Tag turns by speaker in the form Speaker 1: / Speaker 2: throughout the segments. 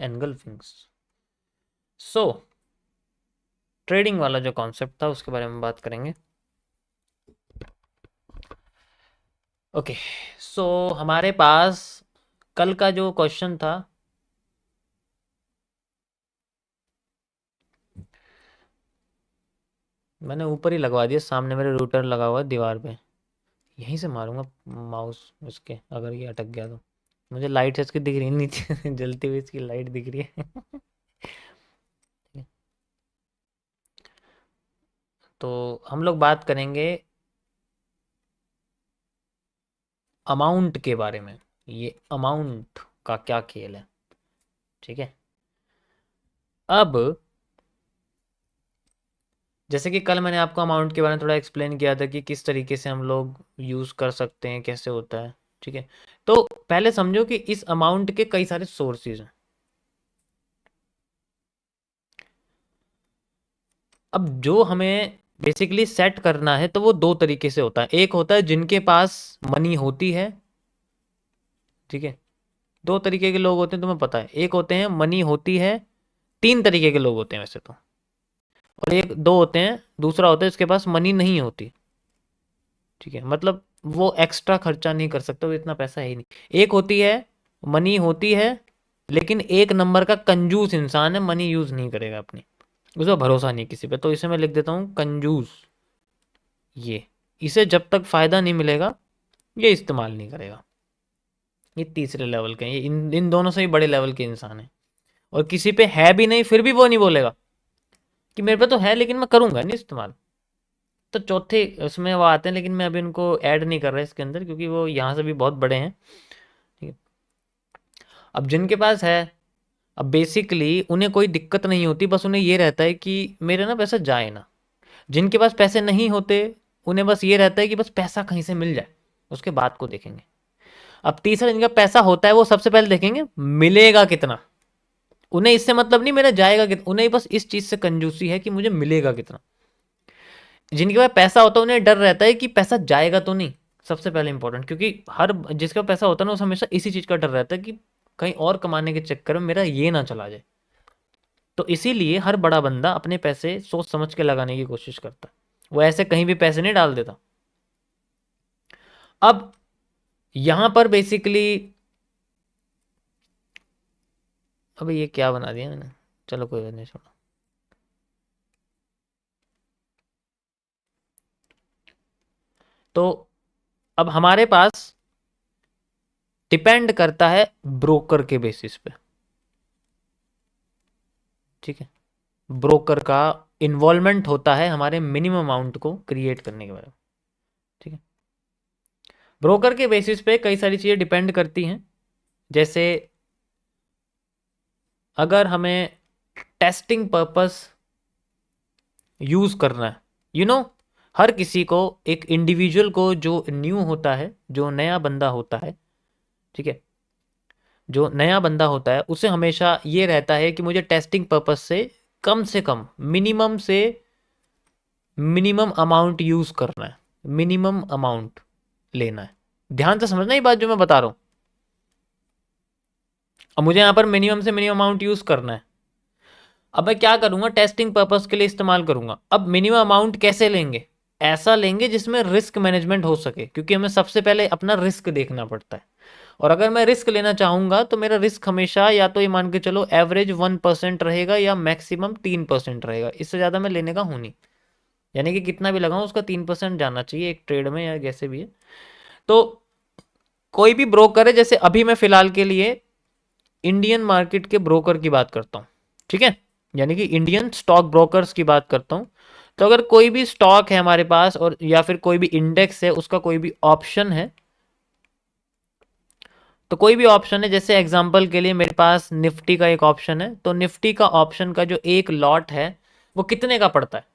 Speaker 1: एनगल्फिंग्स। सो trading वाला जो concept था उसके बारे में बात करेंगे। ओके, सो हमारे पास कल का जो क्वेश्चन था, मैंने ऊपर ही लगवा दिया, सामने मेरे रूटर लगा हुआ है दीवार पे, यहीं से मारूंगा माउस इसके अगर ये अटक गया तो। मुझे लाइट है इसकी दिख रही है नीचे जलती हुई इसकी लाइट दिख रही है तो हम लोग बात करेंगे अमाउंट के बारे में। ये अमाउंट का क्या खेल है, ठीक है। अब जैसे कि कल मैंने आपको अमाउंट के बारे में थोड़ा एक्सप्लेन किया था कि किस तरीके से हम लोग यूज़ कर सकते हैं, कैसे होता है, ठीक है। तो पहले समझो कि इस अमाउंट के कई सारे सोर्सेज हैं। अब जो हमें बेसिकली सेट करना है तो वो दो तरीके से होता है। एक होता है जिनके पास मनी होती है, ठीक है। दो तरीके के लोग होते हैं तुम्हें पता है, एक होते हैं मनी होती है, तीन तरीके के लोग होते हैं वैसे तो, और एक दो होते हैं, दूसरा होता है इसके पास मनी नहीं होती, ठीक है। मतलब वो एक्स्ट्रा खर्चा नहीं कर सकता, वो इतना पैसा है ही नहीं। एक होती है मनी होती है लेकिन एक नंबर का कंजूस इंसान है, मनी यूज नहीं करेगा अपनी, उसका भरोसा नहीं किसी पे, तो इसे मैं लिख देता हूँ कंजूस। ये इसे जब तक फायदा नहीं मिलेगा ये इस्तेमाल नहीं करेगा। ये तीसरे लेवल के हैं, ये इन इन दोनों से ही बड़े लेवल के इंसान हैं। और किसी पे है भी नहीं फिर भी वो नहीं बोलेगा कि मेरे पे तो है लेकिन मैं करूंगा नहीं इस्तेमाल। तो चौथे उसमें वो आते हैं, लेकिन मैं अभी उनको ऐड नहीं कर रहा इसके अंदर क्योंकि वो यहाँ से भी बहुत बड़े हैं, ठीक है। अब जिनके पास है, अब बेसिकली उन्हें कोई दिक्कत नहीं होती, बस उन्हें ये रहता है कि मेरे ना पैसा जाए ना। जिनके पास पैसे नहीं होते उन्हें बस ये रहता है कि बस पैसा कहीं से मिल जाए, उसके बाद को देखेंगे। अब तीसरा जिनका पैसा होता है वो सबसे पहले देखेंगे मिलेगा कितना। उन्हें इससे मतलब नहीं मेरा जाएगा कितना, उन्हें बस इस चीज से कंजूसी है कि मुझे मिलेगा कितना। जिनके पास पैसा होता है उन्हें डर रहता है कि पैसा जाएगा तो नहीं, सबसे पहले इंपॉर्टेंट, क्योंकि हर जिसका पैसा होता है ना उसे हमेशा इसी चीज का डर रहता है कि कहीं और कमाने के चक्कर में मेरा ये ना चला जाए। तो इसीलिए हर बड़ा बंदा अपने पैसे सोच समझ के लगाने की कोशिश करता है, वो ऐसे कहीं भी पैसे नहीं डाल देता। अब यहां पर बेसिकली, अब ये क्या बना दिया मैंने, चलो कोई बात नहीं छोड़ो। तो अब हमारे पास डिपेंड करता है ब्रोकर के बेसिस पे, ठीक है। ब्रोकर का इन्वॉल्वमेंट होता है हमारे मिनिमम अमाउंट को क्रिएट करने के बारे में, ठीक है। ब्रोकर के बेसिस पे कई सारी चीज़ें डिपेंड करती हैं, जैसे अगर हमें टेस्टिंग पर्पस यूज़ करना है, यू नो हर किसी को, एक इंडिविजुअल को जो न्यू होता है, जो नया बंदा होता है, ठीक है, जो नया बंदा होता है उसे हमेशा ये रहता है कि मुझे टेस्टिंग पर्पस से कम मिनिमम से मिनिमम अमाउंट यूज़ करना है, मिनिमम अमाउंट लेना है। ध्यान से समझना ये बात जो मैं बता रहा हूँ। अब मुझे यहाँ पर मिनिमम से मिनिमम अमाउंट यूज़ करना है। अब मैं क्या करूँगा, टेस्टिंग पर्पस के लिए इस्तेमाल करूँगा। अब मिनिमम अमाउंट कैसे लेंगे, ऐसा लेंगे जिसमें रिस्क मैनेजमेंट हो सके, क्योंकि हमें सबसे पहले अपना रिस्क देखना पड़ता है। और अगर मैं रिस्क लेना चाहूँगा तो मेरा रिस्क हमेशा या तो ये मान के चलो एवरेज 1% रहेगा या मैक्सिमम 3% रहेगा, इससे ज़्यादा मैं लेने का हूँ नहीं। यानी कि कितना भी लगाऊं उसका 3% जाना चाहिए एक ट्रेड में या जैसे भी है। तो कोई भी ब्रोकर है, जैसे अभी मैं फिलहाल के लिए इंडियन मार्केट के ब्रोकर की बात करता हूँ, ठीक है, यानी कि इंडियन स्टॉक ब्रोकर्स की बात करता हूँ। तो अगर कोई भी स्टॉक है हमारे पास और या फिर कोई भी इंडेक्स है, उसका कोई भी ऑप्शन है, तो कोई भी ऑप्शन है, जैसे एग्जांपल के लिए मेरे पास निफ्टी का एक ऑप्शन है, तो निफ्टी का ऑप्शन का जो एक लॉट है वो कितने का पड़ता है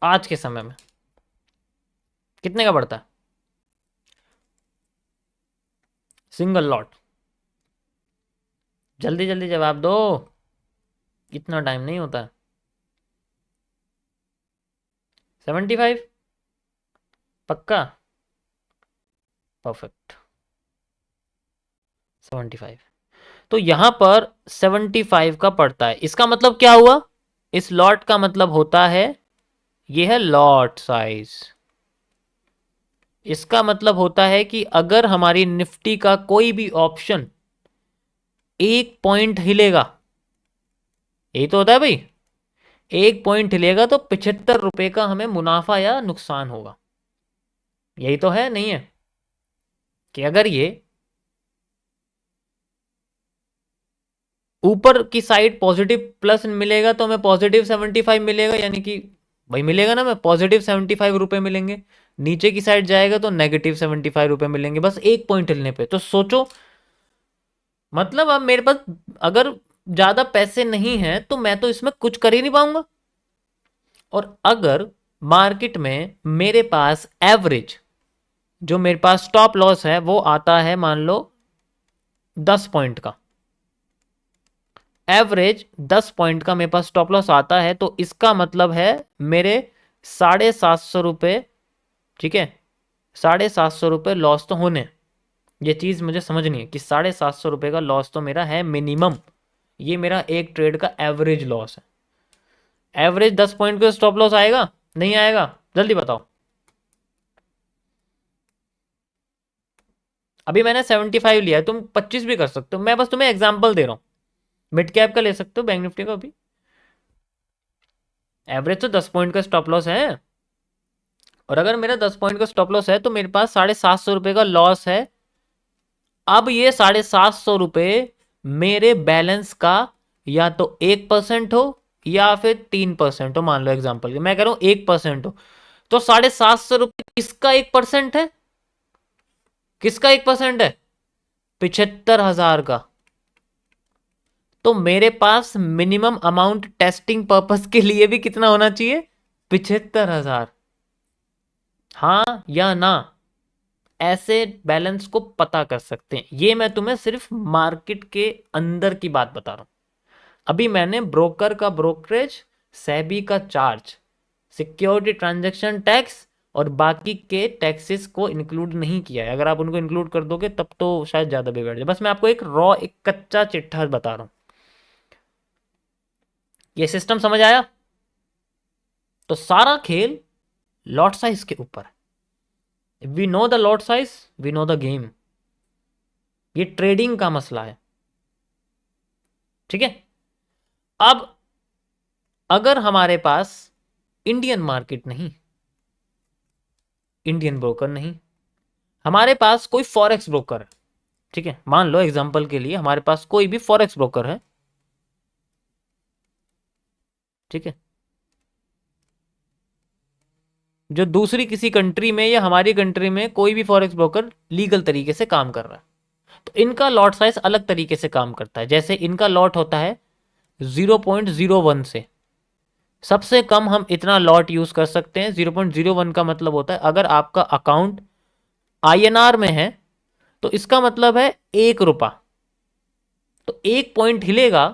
Speaker 1: आज के समय में, कितने का पड़ता है सिंगल लॉट? जल्दी जल्दी जवाब दो, इतना टाइम नहीं होता। 75? पक्का? परफेक्ट। 75। तो यहां पर 75 का पड़ता है। इसका मतलब क्या हुआ? इस लॉट का मतलब होता है, ये है लॉट साइज। इसका मतलब होता है कि अगर हमारी निफ्टी का कोई भी ऑप्शन 1 पॉइंट हिलेगा, यही तो होता है भाई, 1 पॉइंट हिलेगा तो 75 रुपए का हमें मुनाफा या नुकसान होगा। यही तो है, नहीं है? कि अगर ये ऊपर की साइड पॉजिटिव प्लस मिलेगा तो हमें पॉजिटिव 75 मिलेगा, यानी कि भाई मिलेगा ना, मैं पॉजिटिव 75 रुपए मिलेंगे। नीचे की साइड जाएगा तो नेगेटिव 75 रुपए मिलेंगे, बस 1 पॉइंट हिलने पे। तो सोचो, मतलब अब मेरे पास अगर ज्यादा पैसे नहीं है तो मैं तो इसमें कुछ कर ही नहीं पाऊंगा। और अगर मार्केट में मेरे पास एवरेज, जो मेरे पास स्टॉप लॉस है वो आता है मान लो 10 पॉइंट का, एवरेज 10 पॉइंट का मेरे पास स्टॉप लॉस आता है, तो इसका मतलब है मेरे 750 रुपये, ठीक है, 750 रुपये लॉस तो होने। ये चीज़ मुझे समझनी है कि 750 रुपये का लॉस तो मेरा है मिनिमम। ये मेरा एक ट्रेड का एवरेज लॉस है। एवरेज 10 पॉइंट का स्टॉप लॉस आएगा नहीं आएगा? जल्दी बताओ। अभी मैंने 75 लिया है, तुम 25 भी कर सकते हो, मैं बस तुम्हें एग्जांपल दे रहा हूं। मिड कैप का ले सकते हो, बैंक निफ्टी का भी। एवरेज तो 10 पॉइंट का स्टॉप लॉस है, और अगर मेरा 10 पॉइंट का स्टॉप लॉस है तो मेरे पास 750 रुपये का लॉस है। अब ये 750 रुपये मेरे बैलेंस का या तो 1% हो या फिर 3% हो। मान लो एग्जाम्पल मैं कह रहा हूं 1% हो, तो 750 रुपये किसका 1% है? किसका 1% है? 75,000 का। तो मेरे पास मिनिमम अमाउंट टेस्टिंग पर्पस के लिए भी कितना होना चाहिए? 75,000। हाँ या ना? ऐसे बैलेंस को पता कर सकते हैं। ये मैं तुम्हें सिर्फ मार्केट के अंदर की बात बता रहा हूं। अभी मैंने ब्रोकर का ब्रोकरेज, सेबी का चार्ज, सिक्योरिटी ट्रांजैक्शन टैक्स और बाकी के टैक्सेस को इंक्लूड नहीं किया है। अगर आप उनको इंक्लूड कर दोगे तब तो शायद ज्यादा बिगड़ जाए। बस मैं आपको एक रॉ, एक कच्चा चिट्ठा बता रहा हूं। ये सिस्टम समझ आया? तो सारा खेल लॉट साइज के ऊपर है। We know the lot size, we know the game. ये ट्रेडिंग का मसला है, ठीक है? अब अगर हमारे पास इंडियन मार्केट नहीं, इंडियन ब्रोकर नहीं, हमारे पास कोई फॉरेक्स ब्रोकर है, ठीक है, मान लो एग्जांपल के लिए हमारे पास कोई भी फॉरेक्स ब्रोकर है, ठीक है, जो दूसरी किसी कंट्री में या हमारी कंट्री में कोई भी फॉरेक्स ब्रोकर लीगल तरीके से काम कर रहा है, तो इनका लॉट साइज अलग तरीके से काम करता है। जैसे इनका लॉट होता है 0.01 से, सबसे कम हम इतना लॉट यूज कर सकते हैं। 0.01 का मतलब होता है अगर आपका अकाउंट INR में है तो इसका मतलब है 1 रुपया। तो 1 पॉइंट हिलेगा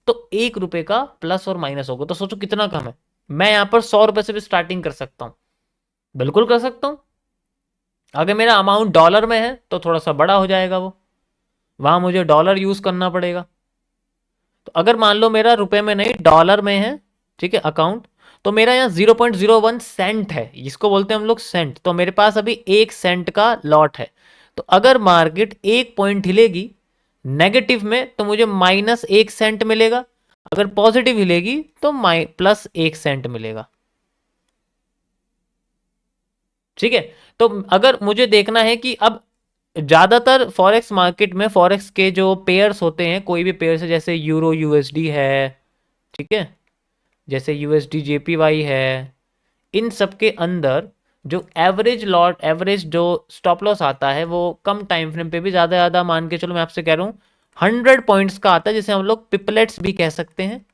Speaker 1: तो 1 रुपए का प्लस और माइनस होगा। तो सोचो कितना कम है। मैं यहां पर 100 रुपए से भी स्टार्टिंग कर सकता हूं, बिल्कुल कर सकता हूं। अगर मेरा अमाउंट डॉलर में है तो थोड़ा सा बड़ा हो जाएगा, वो वहां मुझे डॉलर यूज करना पड़ेगा। तो अगर मान लो मेरा रुपए में नहीं डॉलर में है, ठीक है, अकाउंट, तो मेरा यहाँ 0.01 सेंट है, इसको बोलते हैं हम लोग सेंट। तो मेरे पास अभी 1 सेंट का लॉट है। तो अगर मार्केट 1 पॉइंट हिलेगी नेगेटिव में तो मुझे -1 सेंट मिलेगा, अगर पॉजिटिव हिलेगी तो +1 सेंट मिलेगा, ठीक है। तो अगर मुझे देखना है कि अब ज्यादातर फॉरेक्स मार्केट में फॉरेक्स के जो पेयर्स होते हैं, कोई भी पेयर है, जैसे यूरो USD है, ठीक है, जैसे USD JPY है, इन सब के अंदर जो एवरेज जो स्टॉप लॉस आता है वो कम टाइम फ्रेम पे भी ज्यादा मान के चलो, मैं आपसे कह रहा हूँ 100 पॉइंट्स का आता है, जिसे हम लोग पिपलेट्स भी कह सकते हैं।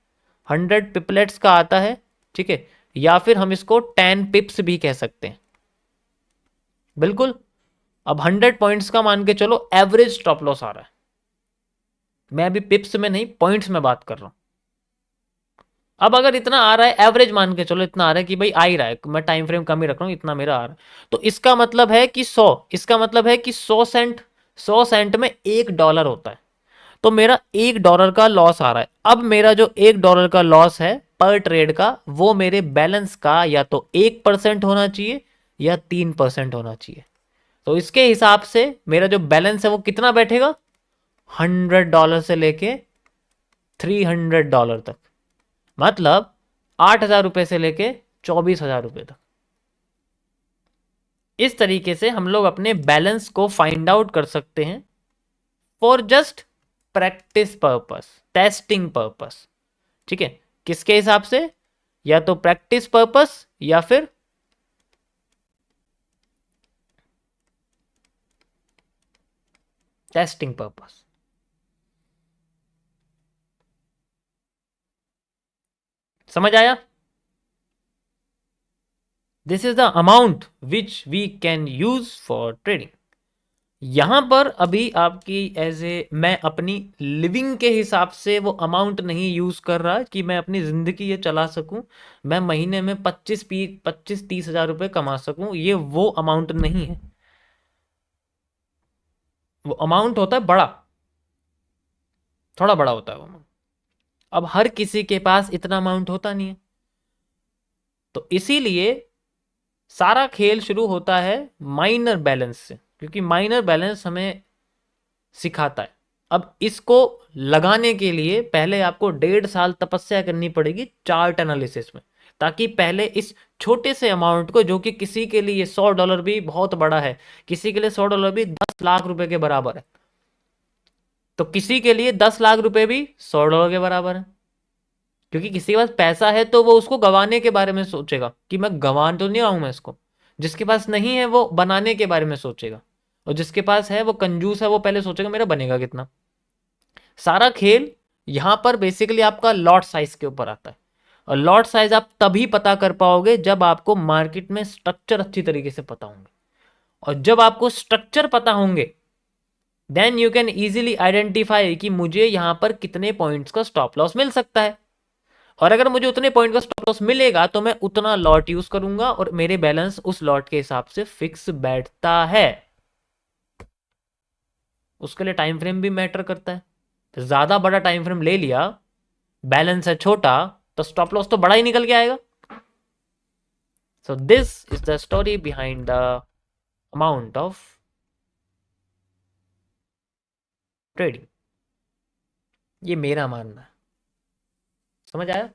Speaker 1: 100 पिपलेट्स का आता है, ठीक है, या फिर हम इसको 10 पिप्स भी कह सकते हैं, बिल्कुल। अब 100 पॉइंट्स का मान के चलो एवरेज स्टॉप लॉस आ रहा है। मैं अभी पिप्स में नहीं, पॉइंट्स में बात कर रहा हूं। अब अगर इतना आ रहा है, एवरेज मान के चलो इतना आ रहा है कि भाई आ ही रहा है, मैं टाइम फ्रेम कम ही रख रहा हूं, इतना मेरा आ रहा है, तो इसका मतलब है कि 100, इसका मतलब है कि 100 सेंट 100 सेंट में $1 होता है, तो मेरा $1 का लॉस आ रहा है। अब मेरा जो $1 का लॉस है पर ट्रेड का, वो मेरे बैलेंस का या तो 1% होना चाहिए या 3% होना चाहिए। तो इसके हिसाब से मेरा जो बैलेंस है वो कितना बैठेगा, $100 से लेके $300 तक, मतलब 8,000 रुपए से लेके 24,000 रुपए तक। इस तरीके से हम लोग अपने बैलेंस को फाइंड आउट कर सकते हैं for just practice purpose, testing purpose. ठीक है, किसके हिसाब से, या तो प्रैक्टिस पर्पस या फिर टेस्टिंग पर्पस। समझ आया? This is the amount which we can use for trading. यहां पर अभी आपकी एज ए, मैं अपनी लिविंग के हिसाब से वो अमाउंट नहीं यूज कर रहा कि मैं अपनी जिंदगी ये चला सकूं, मैं महीने में 25-30 हजार रुपए कमा सकूं, ये वो अमाउंट नहीं है। वो अमाउंट होता है बड़ा, थोड़ा बड़ा होता है वो अमाउंट। अब हर किसी के पास इतना अमाउंट होता नहीं है, तो इसीलिए सारा खेल शुरू होता है माइनर बैलेंस से, क्योंकि माइनर बैलेंस हमें सिखाता है। अब इसको लगाने के लिए पहले आपको 1.5 साल तपस्या करनी पड़ेगी चार्ट एनालिसिस में, ताकि पहले इस छोटे से अमाउंट को, जो कि किसी के लिए $100 भी बहुत बड़ा है, किसी के लिए $100 भी 10 लाख रुपए के बराबर है, तो किसी के लिए 10 लाख रुपए भी $100 के बराबर है। क्योंकि किसी के पास पैसा है तो वो उसको गंवाने के बारे में सोचेगा कि मैं गंवा तो नहीं रहा हूं मैं इसको। जिसके पास नहीं है वो बनाने के बारे में सोचेगा, और जिसके पास है वो कंजूस है, वो पहले सोचेगा मेरा बनेगा कितना। सारा खेल यहां पर बेसिकली आपका लॉट साइज के ऊपर आता है, और लॉट साइज आप तभी पता कर पाओगे जब आपको मार्केट में स्ट्रक्चर अच्छी तरीके से पता होंगे, और जब आपको स्ट्रक्चर पता होंगे then you can easily identify कि मुझे यहां पर कितने पॉइंट्स का स्टॉप लॉस मिल सकता है, और अगर मुझे उतने पॉइंट का स्टॉप लॉस मिलेगा तो मैं उतना लॉट यूज करूंगा, और मेरे बैलेंस उस लॉट के हिसाब से फिक्स बैठता है। उसके लिए टाइम फ्रेम भी मैटर करता है। तो ज्यादा बड़ा टाइम फ्रेम ले लिया, बैलेंस है छोटा, तो स्टॉप लॉस तो बड़ा ही निकल के आएगा। So this is the story behind the amount of trading. ये मेरा मानना है। समझ आया?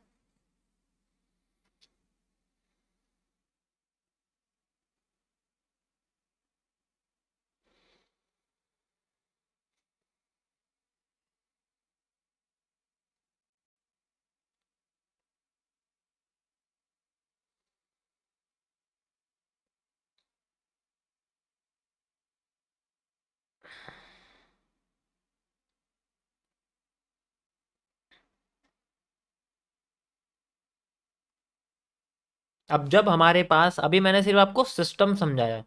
Speaker 1: अब जब हमारे पास, अभी मैंने सिर्फ आपको सिस्टम समझाया,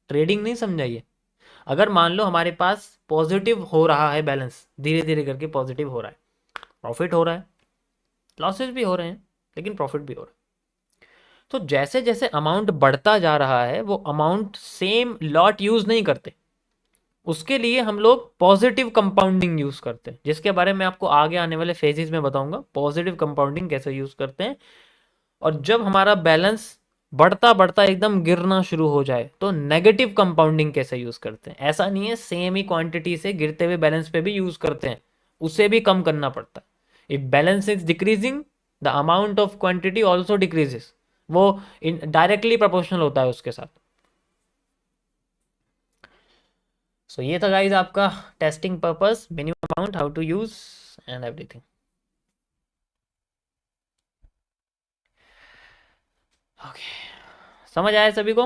Speaker 1: ट्रेडिंग नहीं समझाई है। अगर मान लो हमारे पास पॉजिटिव हो रहा है बैलेंस, धीरे धीरे करके पॉजिटिव हो रहा है, प्रॉफिट हो रहा है, लॉसेस भी हो रहे हैं लेकिन प्रॉफिट भी हो रहा है, तो जैसे जैसे अमाउंट बढ़ता जा रहा है वो अमाउंट सेम लॉट यूज नहीं करते, उसके लिए हम लोग पॉजिटिव कंपाउंडिंग यूज करते हैं, जिसके बारे में आपको आगे आने वाले फेजेस में बताऊंगा पॉजिटिव कंपाउंडिंग कैसे यूज करते हैं। और जब हमारा बैलेंस बढ़ता बढ़ता एकदम गिरना शुरू हो जाए तो नेगेटिव कंपाउंडिंग कैसे यूज करते हैं। ऐसा नहीं है सेम ही क्वांटिटी से गिरते हुए बैलेंस पे भी यूज करते हैं, उसे भी कम करना पड़ता है। If balance is decreasing the amount of quantity also decreases, वो डायरेक्टली प्रोपोर्शनल होता है उसके साथ। सो ये था गाइज आपका testing purpose, minimum amount, how to use and everything. Okay, समझ आया सभी को?